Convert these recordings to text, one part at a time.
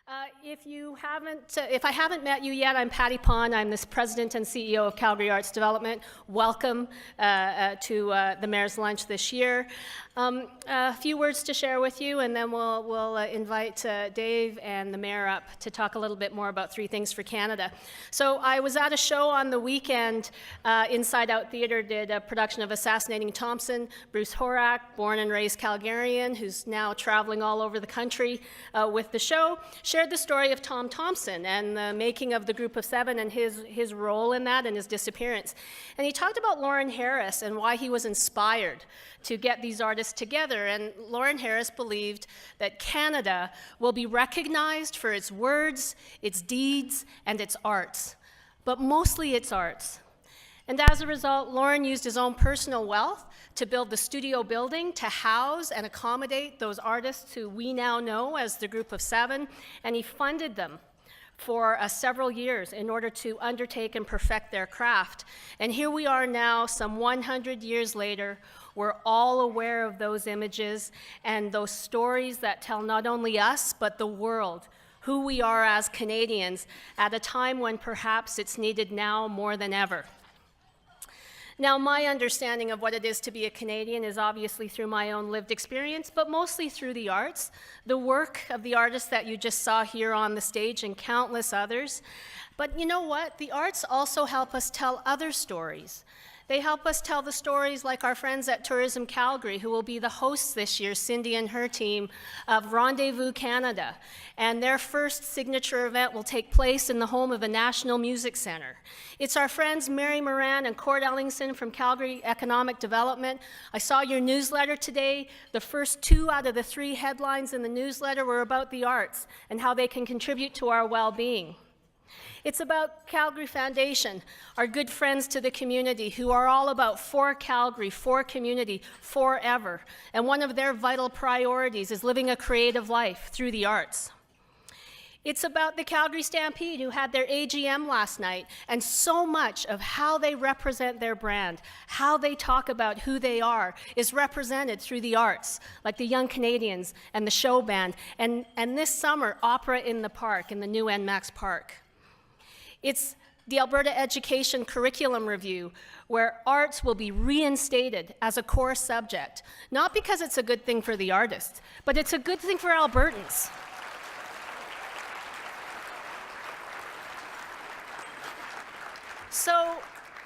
If I haven't met you yet, I'm Patti Pon. I'm the President and CEO of Calgary Arts Development. Welcome to the Mayor's Lunch this year. A few words to share with you, and then we'll invite Dave and the Mayor up to talk a little bit more about Three Things for Canada. So I was at a show on the weekend. Inside Out Theatre did a production of Assassinating Thompson. Bruce Horak, born and raised Calgarian, who's now traveling all over the country with the show, shared the story of Tom Thompson and the making of the Group of Seven and his role in that and his disappearance. And he talked about Lauren Harris and why he was inspired to get these artists together. And Lauren Harris believed that Canada will be recognized for its words, its deeds, and its arts, but mostly its arts. And as a result, Lauren used his own personal wealth to build the studio building to house and accommodate those artists who we now know as the Group of Seven, and he funded them for several years in order to undertake and perfect their craft. And here we are now, some 100 years later. We're all aware of those images and those stories that tell not only us, but the world, who we are as Canadians at a time when perhaps it's needed now more than ever. Now, my understanding of what it is to be a Canadian is obviously through my own lived experience, but mostly through the arts, the work of the artists that you just saw here on the stage and countless others. But you know what? The arts also help us tell other stories. They help us tell the stories like our friends at Tourism Calgary, who will be the hosts this year, Cindy and her team, of Rendezvous Canada. And their first signature event will take place in the home of the National Music Centre. It's our friends Mary Moran and Cord Ellingson from Calgary Economic Development. I saw your newsletter today. The first 2 out of the 3 headlines in the newsletter were about the arts and how they can contribute to our well-being. It's about Calgary Foundation, our good friends to the community who are all about for Calgary, for community, forever. And one of their vital priorities is living a creative life through the arts. It's about the Calgary Stampede, who had their AGM last night, and so much of how they represent their brand, how they talk about who they are, is represented through the arts, like the Young Canadians and the show band, and this summer, Opera in the Park, in the new NMAX Park. It's the Alberta Education Curriculum Review, where arts will be reinstated as a core subject, not because it's a good thing for the artists, but it's a good thing for Albertans. So,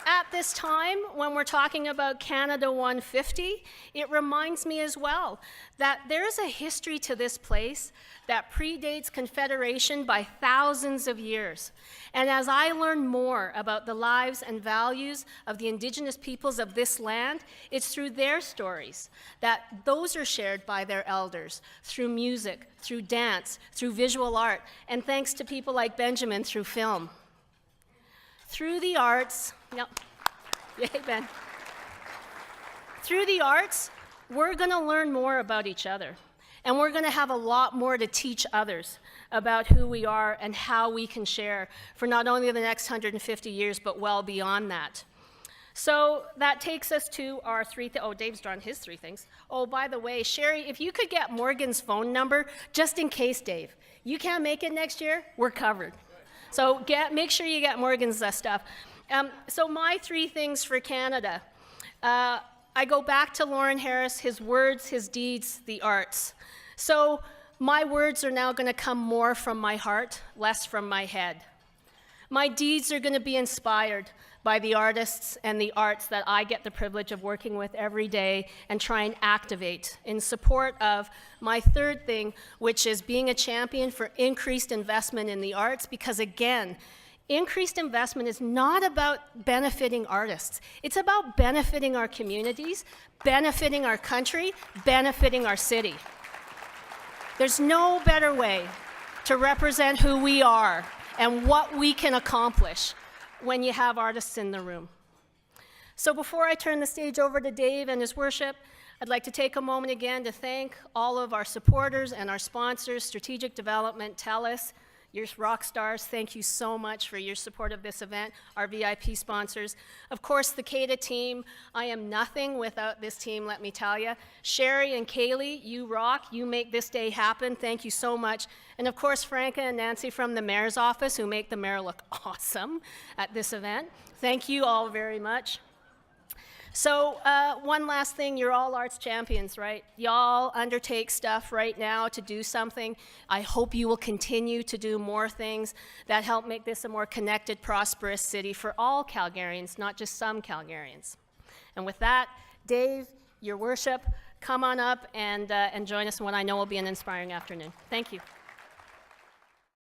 at this time, when we're talking about Canada 150, it reminds me as well that there is a history to this place that predates Confederation by thousands of years. And as I learn more about the lives and values of the Indigenous peoples of this land, it's through their stories that those are shared by their elders, through music, through dance, through visual art, and thanks to people like Benjamin, through film. Through the arts, yay, Ben. Through the arts, we're going to learn more about each other. And we're going to have a lot more to teach others about who we are and how we can share for not only the next 150 years, but well beyond that. So that takes us to our Dave's drawn his 3 things. Oh, by the way, Sherry, if you could get Morgan's phone number, just in case, Dave. You can't make it next year, we're covered. So make sure you get Morgan's stuff. So my 3 things for Canada. I go back to Lauren Harris, his words, his deeds, the arts. So my words are now going to come more from my heart, less from my head. My deeds are going to be inspired by the artists and the arts that I get the privilege of working with every day and try and activate in support of my 3rd thing, which is being a champion for increased investment in the arts, because again, increased investment is not about benefiting artists. It's about benefiting our communities, benefiting our country, benefiting our city. There's no better way to represent who we are and what we can accomplish when you have artists in the room. So before I turn the stage over to Dave and his worship, I'd like to take a moment again to thank all of our supporters and our sponsors, Strategic Development, TELUS, You're rock stars. Thank you so much for your support of this event, our VIP sponsors. Of course, the CADA team. I am nothing without this team, let me tell you. Sherry and Kaylee, you rock. You make this day happen. Thank you so much. And of course, Franca and Nancy from the mayor's office, who make the mayor look awesome at this event. Thank you all very much. So one last thing, you're all arts champions, right? Y'all undertake stuff right now to do something. I hope you will continue to do more things that help make this a more connected, prosperous city for all Calgarians, not just some Calgarians. And with that, Dave, your worship, come on up and join us in what I know will be an inspiring afternoon. Thank you.